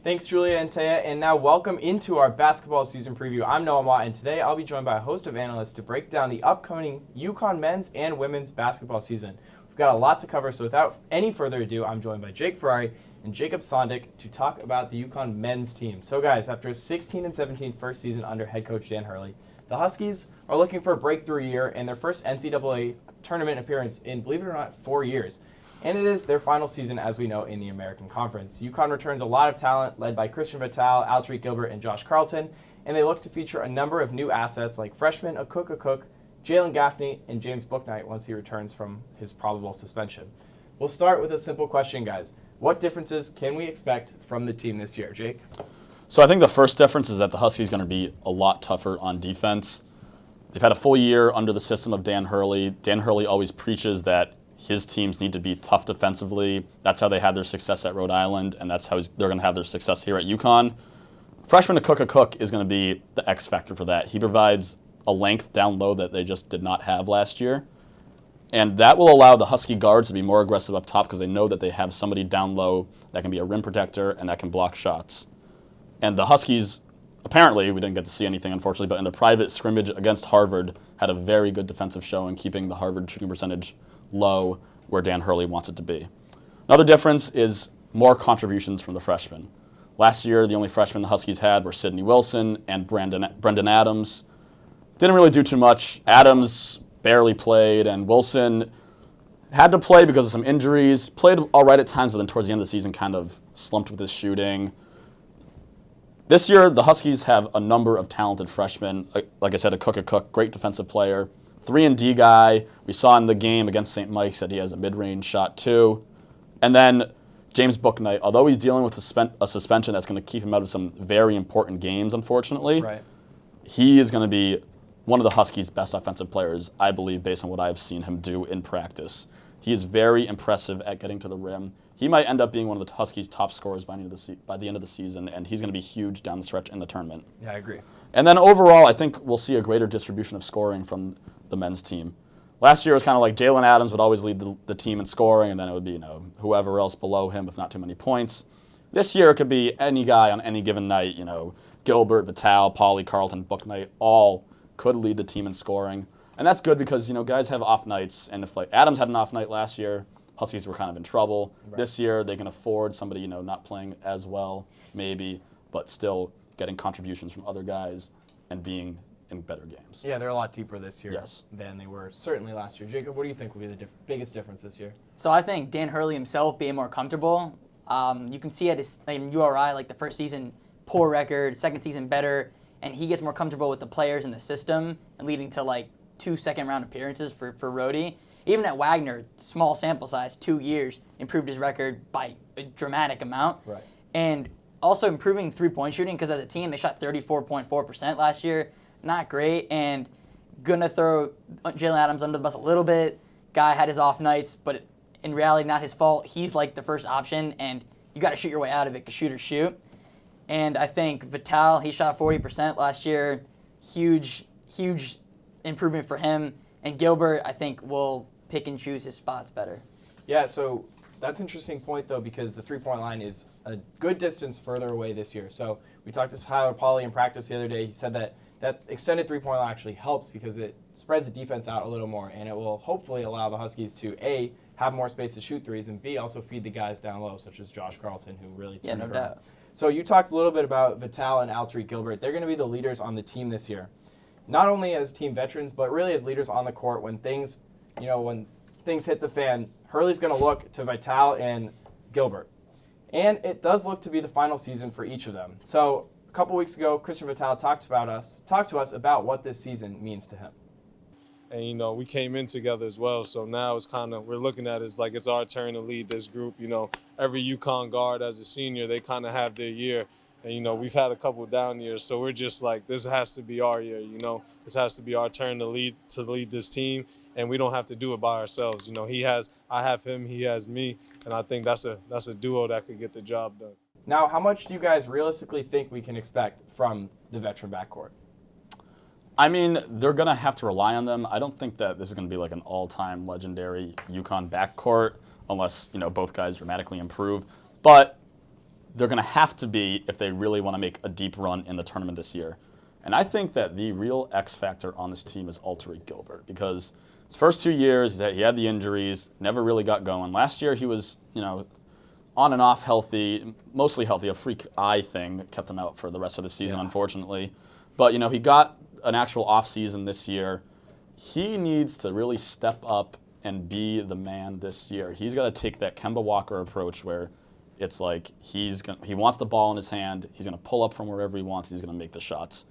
Thanks, Julia and Taya, and now welcome into our basketball season preview. I'm Noam Watt, and today I'll be joined by a host of analysts to break down the upcoming UConn men's and women's basketball season. We've got a lot to cover, so without any further ado, I'm joined by Jake Ferrari and Jacob Sondik to talk about the UConn men's team. So guys, after a 16-17 first season under head coach Dan Hurley, the Huskies are looking for a breakthrough year and their first NCAA tournament appearance in, believe it or not, 4 years. And it is their final season, as we know, in the American Conference. UConn returns a lot of talent, led by Christian Vital, Altrique Gilbert, and Josh Carlton, and they look to feature a number of new assets like freshman Akok, Jalen Gaffney, and James Bouknight once he returns from his probable suspension. We'll start with a simple question, guys. What differences can we expect from the team this year? Jake? So I think the first difference is that the Huskies are going to be a lot tougher on defense. They've had a full year under the system of Dan Hurley. Dan Hurley always preaches that his teams need to be tough defensively. That's how they had their success at Rhode Island, and that's how they're going to have their success here at UConn. Freshman Akok is going to be the X factor for that. He provides a length down low that they just did not have last year. And that will allow the Husky guards to be more aggressive up top because they know that they have somebody down low that can be a rim protector and that can block shots. And the Huskies, apparently, we didn't get to see anything, unfortunately, but in the private scrimmage against Harvard, had a very good defensive showing, keeping the Harvard shooting percentage low where Dan Hurley wants it to be. Another difference is more contributions from the freshmen. Last year, the only freshmen the Huskies had were Sidney Wilson and Brendan Adams. Didn't really do too much. Adams barely played, and Wilson had to play because of some injuries. Played all right at times, but then towards the end of the season kind of slumped with his shooting. This year, the Huskies have a number of talented freshmen. Like I said, Akok, great defensive player. 3-and-D guy. We saw in the game against St. Mike's that he has a mid-range shot too. And then James Bouknight, although he's dealing with a suspension that's going to keep him out of some very important games, unfortunately, That's right. He is going to be one of the Huskies' best offensive players, I believe, based on what I've seen him do in practice. He is very impressive at getting to the rim. He might end up being one of the Huskies' top scorers by the end of the season, and he's going to be huge down the stretch in the tournament. Yeah, I agree. And then overall, I think we'll see a greater distribution of scoring from the men's team. Last year it was kind of like Jalen Adams would always lead the team in scoring, and then it would be whoever else below him with not too many points. This year it could be any guy on any given night. Gilbert, Vital, Pauly, Carlton, Bouknight, all could lead the team in scoring, and that's good because guys have off nights, and if Adams had an off night last year, Huskies were kind of in trouble. Right. This year they can afford somebody not playing as well maybe, but still getting contributions from other guys and being in better games. Yeah, they're a lot deeper this year Yes. than they were certainly last year. Jacob, what do you think will be the biggest difference this year? So I think Dan Hurley himself being more comfortable. You can see at his URI, the first season, poor record, second season better, and he gets more comfortable with the players and the system, and leading to 2 second-round appearances for Rhodey. Even at Wagner, small sample size, 2 years, improved his record by a dramatic amount. Right. And also improving three-point shooting, because as a team, they shot 34.4% last year. Not great, and gonna throw Jalen Adams under the bus a little bit. Guy had his off nights, but in reality, not his fault. He's the first option, and you got to shoot your way out of it, because shooters shoot. And I think Vital, he shot 40% last year. Huge improvement for him. And Gilbert, I think, will pick and choose his spots better. Yeah, so that's an interesting point, though, because the three-point line is a good distance further away this year. So we talked to Tyler Pauly in practice the other day. He said that extended three-point line actually helps because it spreads the defense out a little more, and it will hopefully allow the Huskies to, A, have more space to shoot threes, and B, also feed the guys down low, such as Josh Carlton, who really turned it around. Doubt. So you talked a little bit about Vital and Altrique Gilbert. They're going to be the leaders on the team this year, not only as team veterans, but really as leaders on the court when things hit the fan. Hurley's going to look to Vital and Gilbert. And it does look to be the final season for each of them. So a couple weeks ago, Christian Vital talked to us about what this season means to him. And, we came in together as well. So now it's we're looking at it as it's our turn to lead this group. Every UConn guard as a senior, they kind of have their year. And, we've had a couple down years. So we're just this has to be our year, This has to be our turn to lead this team. And we don't have to do it by ourselves. I have him, he has me. And I think that's a duo that could get the job done. Now, how much do you guys realistically think we can expect from the veteran backcourt? I mean, they're going to have to rely on them. I don't think that this is going to be an all-time legendary UConn backcourt unless, both guys dramatically improve. But they're going to have to be if they really want to make a deep run in the tournament this year. And I think that the real X factor on this team is Alterique Gilbert, because his first 2 years he had the injuries, never really got going. Last year he was, on and off healthy, mostly healthy. A freak eye thing kept him out for the rest of the season, unfortunately. But he got an actual off season this year. He needs to really step up and be the man this year. He's got to take that Kemba Walker approach where it's like he wants the ball in his hand, he's going to pull up from wherever he wants, he's going to make the shots.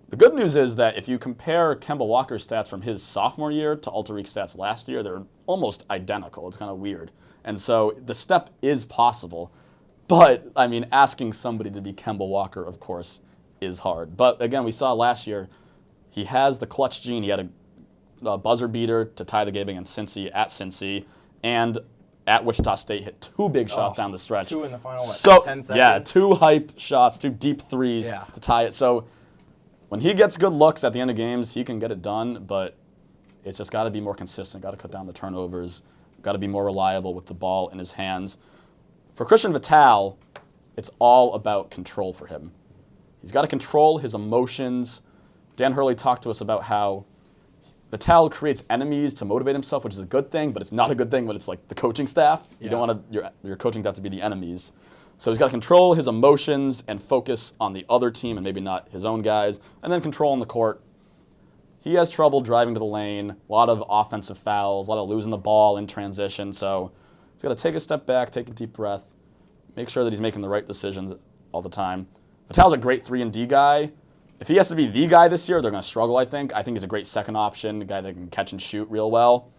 The good news is that if you compare Kemba Walker's stats from his sophomore year to Alterique's stats last year, they're almost identical. It's kind of weird. And so the step is possible. But, asking somebody to be Kemba Walker, of course, is hard. But, again, we saw last year, he has the clutch gene. He had a buzzer beater to tie the game against Cincy at Cincy, and at Wichita State hit 2 big shots down the stretch. 2 in the final, 10 seconds? Yeah, 2 hype shots, 2 deep threes to tie it. So when he gets good looks at the end of games, he can get it done, but it's just got to be more consistent, got to cut down the turnovers, got to be more reliable with the ball in his hands. For Christian Vital, it's all about control for him. He's got to control his emotions. Dan Hurley talked to us about how Vital creates enemies to motivate himself, which is a good thing, but it's not a good thing when it's like the coaching staff. You don't want your coaching staff to be the enemies. So he's got to control his emotions and focus on the other team and maybe not his own guys, and then control on the court. He has trouble driving to the lane, a lot of offensive fouls, a lot of losing the ball in transition. So he's got to take a step back, take a deep breath, make sure that he's making the right decisions all the time. Vital's a great 3-and-D guy. If he has to be the guy this year, they're going to struggle, I think. I think he's a great second option, a guy that can catch and shoot real well.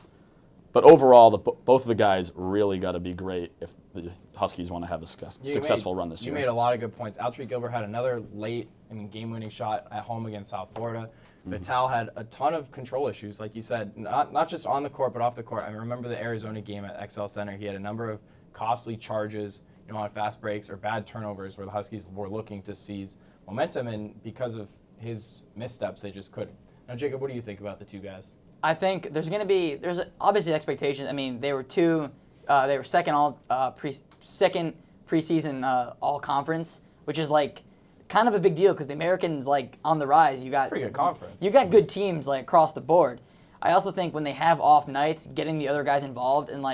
But overall, both of the guys really got to be great if the Huskies want to have a successful run this year. You made a lot of good points. Alterique Gilbert had another late game-winning shot at home against South Florida. Vital had a ton of control issues, like you said, not just on the court, but off the court. I remember the Arizona game at XL Center. He had a number of costly charges on fast breaks or bad turnovers where the Huskies were looking to seize momentum, and because of his missteps, they just couldn't. Now, Jacob, what do you think about the two guys? I think there's obviously expectations. They were second preseason all conference, which is like kind of a big deal because the Americans on the rise. It's a pretty good conference. You got good teams across the board. I also think when they have off nights, getting the other guys involved and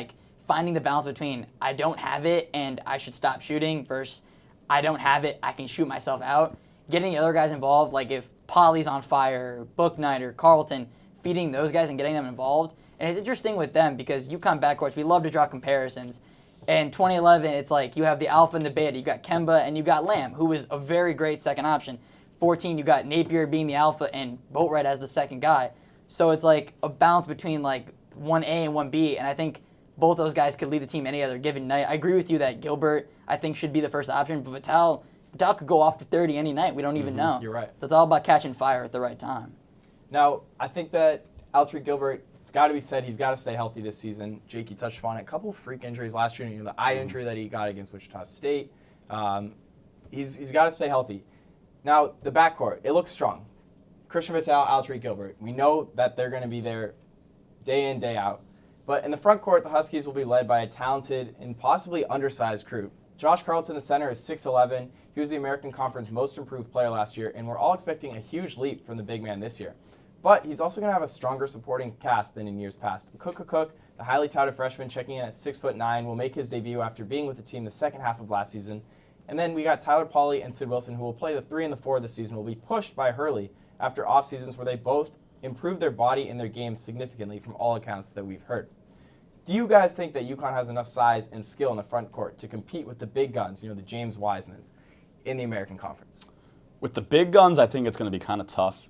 finding the balance between I don't have it and I should stop shooting versus I don't have it, I can shoot myself out. Getting the other guys involved, like if Polly's on fire, Booknight, Carlton, feeding those guys and getting them involved. And it's interesting with them because UConn backcourts, we love to draw comparisons. In 2011, it's like you have the alpha and the beta. You got Kemba and you got Lamb, who was a very great second option. 14, you got Napier being the alpha and Boatwright as the second guy. So it's like a balance between 1A and 1B, and I think both those guys could lead the team any other given night. I agree with you that Gilbert, I think, should be the first option, but Vital could go off for 30 any night. We don't even know. You're right. So it's all about catching fire at the right time. Now, I think that Alterique Gilbert, it's got to be said, he's got to stay healthy this season. Jake, you touched upon it. A couple of freak injuries last year. The eye injury that he got against Wichita State. He's got to stay healthy. Now, the backcourt, it looks strong. Christian Vital, Alterique Gilbert. We know that they're going to be there day in, day out. But in the front court, the Huskies will be led by a talented and possibly undersized crew. Josh Carlton, the center, is 6'11". He was the American Conference Most Improved Player last year, and we're all expecting a huge leap from the big man this year. But he's also going to have a stronger supporting cast than in years past. Cook, the highly touted freshman checking in at 6'9", will make his debut after being with the team the second half of last season. And then we got Tyler Polley and Sid Wilson, who will play the 3 and the 4 this season, will be pushed by Hurley after off seasons where they both improved their body and their game significantly from all accounts that we've heard. Do you guys think that UConn has enough size and skill in the front court to compete with the big guns, the James Wisemans, in the American Conference? With the big guns, I think it's going to be kind of tough.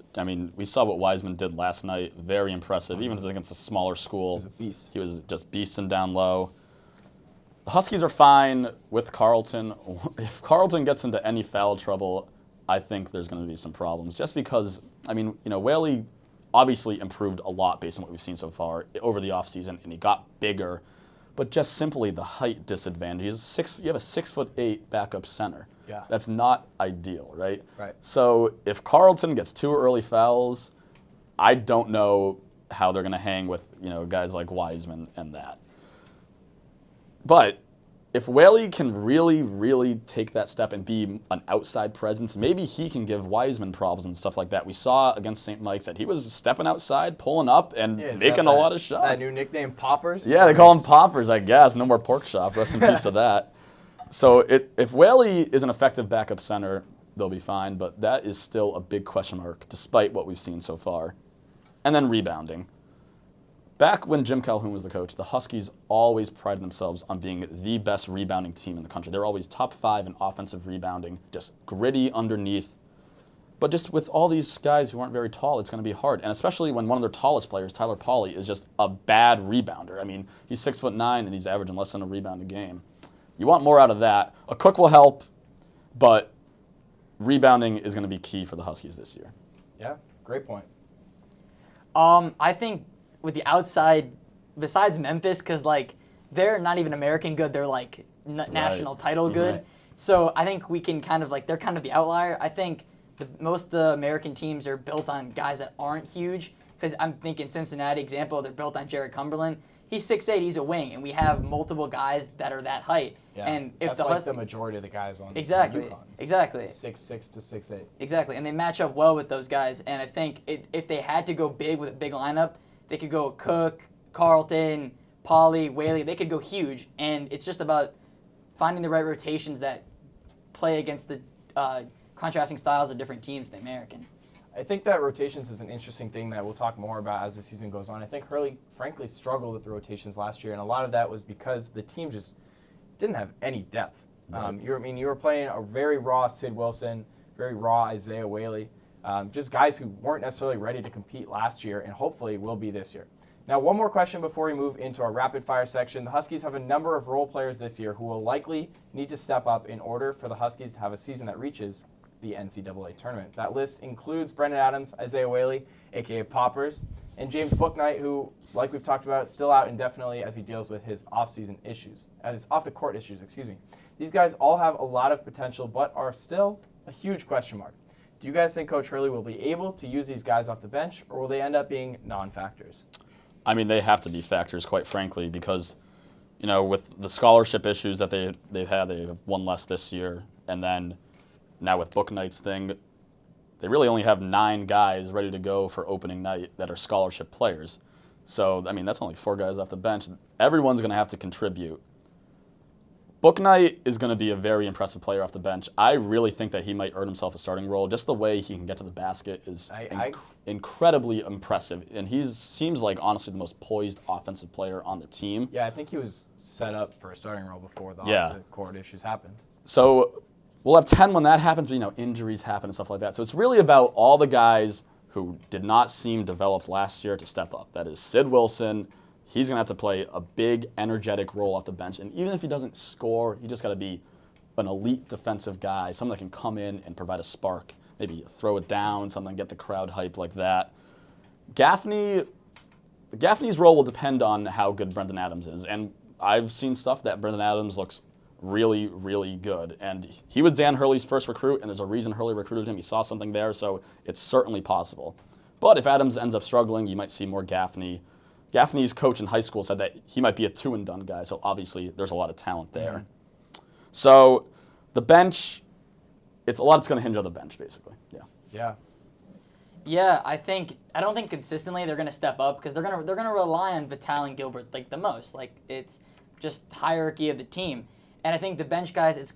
We saw what Wiseman did last night. Very impressive, even against a smaller school. He was a beast. He was just beasting down low. The Huskies are fine with Carlton. If Carlton gets into any foul trouble, I think there's going to be some problems. Just because, Whaley obviously improved a lot based on what we've seen so far over the offseason, and he got bigger. But just simply the height disadvantage. You have a 6'8" backup center. Yeah. That's not ideal, right? Right. So if Carlton gets 2 early fouls, I don't know how they're going to hang with guys like Wiseman and that. But if Whaley can really, really take that step and be an outside presence, maybe he can give Wiseman problems and stuff like that. We saw against St. Mike's that he was stepping outside, pulling up, and making a lot of shots. That new nickname, Poppers? Yeah, they call him Poppers, I guess. No more pork chop. Rest in peace to that. So if Whaley is an effective backup center, they'll be fine, but that is still a big question mark, despite what we've seen so far. And then rebounding. Back when Jim Calhoun was the coach, the Huskies always prided themselves on being the best rebounding team in the country. They're always top 5 in offensive rebounding, just gritty underneath. But just with all these guys who aren't very tall, it's going to be hard. And especially when one of their tallest players, Tyler Pauley, is just a bad rebounder. I mean, he's 6'9", and he's averaging less than a rebound a game. You want more out of that. A Cook will help, but rebounding is going to be key for the Huskies this year. Yeah, great point. I think with the outside, besides Memphis, because like they're not even American good, they're like national title good. Right. So I think we can kind of like they're kind of the outlier. I think most of the American teams are built on guys that aren't huge. Because I'm thinking Cincinnati example, they're built on Jared Cumberland. He's 6'8", he's a wing, and we have multiple guys that are that height. Yeah, and if that's the majority of the guys on exactly, UConn. exactly 6'6" to 6'8". Exactly, and they match up well with those guys. And I think if they had to go big with a big lineup, they could go Cook, Carlton, Pauley, Whaley. They could go huge, and it's just about finding the right rotations that play against the contrasting styles of different teams in the American. I think that rotations is an interesting thing that we'll talk more about as the season goes on. I think Hurley, frankly, struggled with the rotations last year, and a lot of that was because the team just didn't have any depth. Right. You were playing a very raw Sid Wilson, very raw Isaiah Whaley, just guys who weren't necessarily ready to compete last year and hopefully will be this year. Now, one more question before we move into our rapid fire section. The Huskies have a number of role players this year who will likely need to step up in order for the Huskies to have a season that reaches the NCAA tournament. That list includes Brendan Adams, Isaiah Whaley, a.k.a. Poppers, and James Bouknight, who, like we've talked about, is still out indefinitely as he deals with his off-the-court issues. These guys all have a lot of potential, but are still a huge question mark. Do you guys think Coach Hurley will be able to use these guys off the bench, or will they end up being non-factors? I mean, they have to be factors, quite frankly, because, with the scholarship issues that they've had, they have one less this year, and then now with Bouknight's thing, they really only have 9 guys ready to go for opening night that are scholarship players. So, I mean, that's only 4 guys off the bench. Everyone's going to have to contribute. Bouknight is going to be a very impressive player off the bench. I really think that he might earn himself a starting role. Just the way he can get to the basket is incredibly impressive. And he seems like, honestly, the most poised offensive player on the team. Yeah, I think he was set up for a starting role before the off-the-court issues happened. So we'll have 10 when that happens, but injuries happen and stuff like that. So it's really about all the guys who did not seem developed last year to step up. That is Sid Wilson. He's going to have to play a big, energetic role off the bench. And even if he doesn't score, he just got to be an elite defensive guy, someone that can come in and provide a spark, maybe throw it down, something, get the crowd hype like that. Gaffney's role will depend on how good Brendan Adams is. And I've seen stuff that Brendan Adams looks really, really good. And he was Dan Hurley's first recruit, and there's a reason Hurley recruited him. He saw something there, so it's certainly possible. But if Adams ends up struggling, you might see more Gaffney. Gaffney's coach in high school said that he might be a two-and-done guy, so obviously there's a lot of talent there. Mm-hmm. So the bench, it's a lot that's going to hinge on the bench, basically. Yeah, I don't think consistently they're going to step up because they're going to rely on Vital and Gilbert the most. It's just hierarchy of the team. And I think the bench guys, it's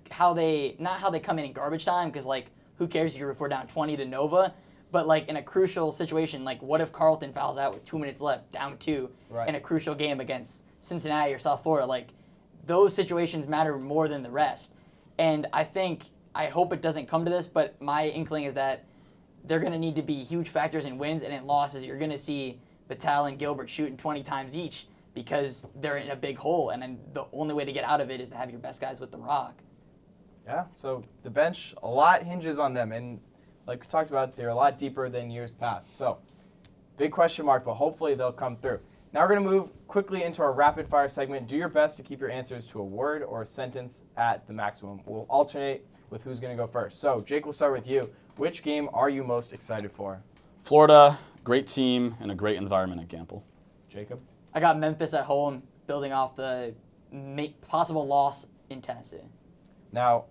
not how they come in garbage time because who cares if we're down 20 to Nova, but in a crucial situation, what if Carlton fouls out with 2 minutes left, down 2 in a crucial game against Cincinnati or South Florida? Those situations matter more than the rest. And I hope it doesn't come to this, but my inkling is that they're going to need to be huge factors in wins, and in losses you're going to see Vital and Gilbert shooting 20 times each because they're in a big hole, and then the only way to get out of it is to have your best guys with the rock. Yeah, so the bench, a lot hinges on them, and like we talked about, they're a lot deeper than years past. So big question mark, but hopefully they'll come through. Now we're going to move quickly into our rapid fire segment. Do your best to keep your answers to a word or a sentence at the maximum. We'll alternate with who's going to go first. So Jake, we'll start with you. Which game are you most excited for? Florida, great team, and a great environment at Gamble. Jacob? I got Memphis at home, building off the possible loss in Tennessee. Now,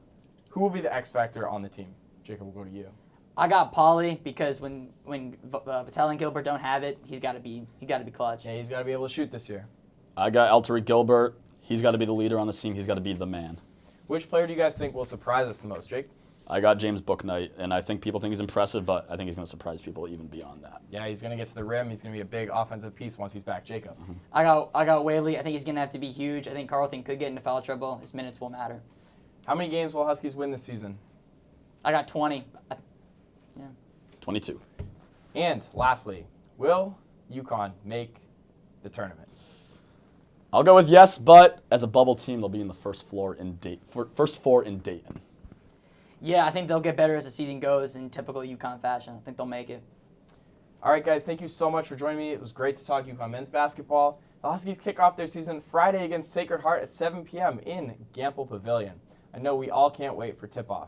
who will be the X factor on the team? Jacob, we'll go to you. I got Pauly because when Vitale and Gilbert don't have it, he's got to be clutch. Yeah, he's got to be able to shoot this year. I got Elterick Gilbert. He's got to be the leader on the team. He's got to be the man. Which player do you guys think will surprise us the most, Jake? I got James Bouknight, and I think people think he's impressive, but I think he's going to surprise people even beyond that. Yeah, he's going to get to the rim. He's going to be a big offensive piece once he's back. Jacob. I got Whaley. I think he's going to have to be huge. I think Carlton could get into foul trouble. His minutes will matter. How many games will Huskies win this season? I got 20. 22. And lastly, will UConn make the tournament? I'll go with yes, but as a bubble team, they'll be in the first four in Dayton. Yeah, I think they'll get better as the season goes in typical UConn fashion. I think they'll make it. All right, guys, thank you so much for joining me. It was great to talk UConn men's basketball. The Huskies kick off their season Friday against Sacred Heart at 7 p.m. in Gamble Pavilion. I know we all can't wait for tip-off.